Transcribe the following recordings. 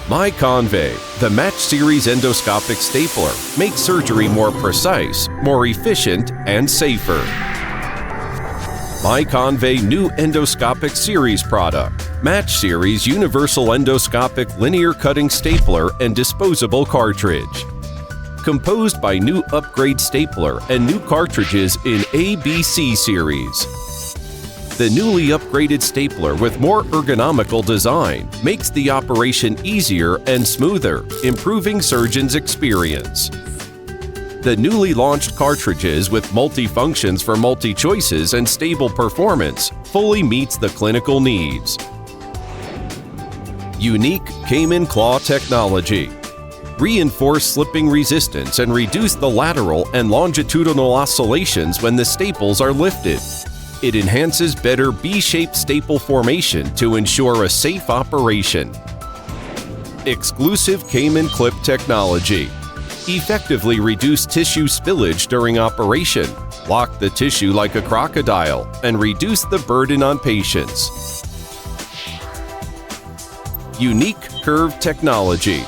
MICONVEY, the Match Series endoscopic stapler, makes surgery more precise, more efficient, and safer. MICONVEY new endoscopic series product, Match Series universal endoscopic linear cutting stapler and disposable cartridge. Composed by new upgrade stapler and new cartridges in ABC series. The newly upgraded stapler with more ergonomical design makes the operation easier and smoother, improving surgeons' experience. The newly launched cartridges with multi-functions for multi-choices and stable performance fully meets the clinical needs. Unique Cayman Claw technology. Reinforce slipping resistance and reduce the lateral and longitudinal oscillations when the staples are lifted. It enhances better B-shaped staple formation to ensure a safe operation. Exclusive Cayman Clip technology. Effectively reduce tissue spillage during operation, lock the tissue like a crocodile, and reduce the burden on patients. Unique Curve technology.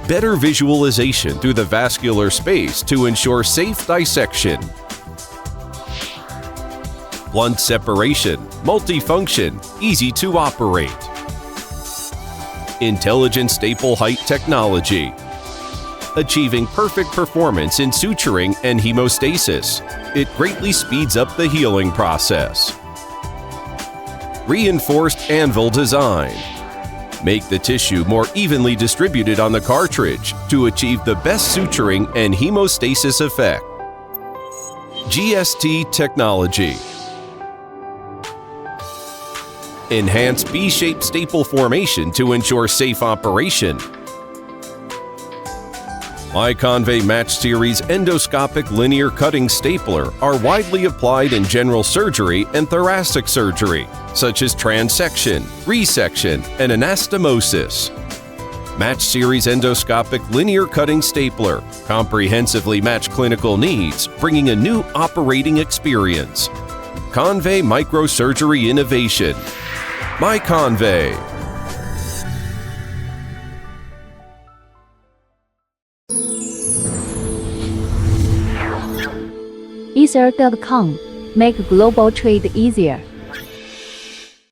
Better visualization through the vascular space to ensure safe dissection. Blunt separation, multifunction, easy to operate. Intelligent staple height technology. Achieving perfect performance in suturing and hemostasis. It greatly speeds up the healing process. Reinforced anvil design. Make the tissue more evenly distributed on the cartridge to achieve the best suturing and hemostasis effect. GST technology. Enhance B-shaped staple formation to ensure safe operation. MICONVEY Match Series endoscopic linear cutting stapler are widely applied in general surgery and thoracic surgery, such as transection, resection, and anastomosis. Match Series endoscopic linear cutting stapler comprehensively match clinical needs, bringing a new operating experience. Convey microsurgery innovation. MICONVEY. Ether.com. Make global trade easier.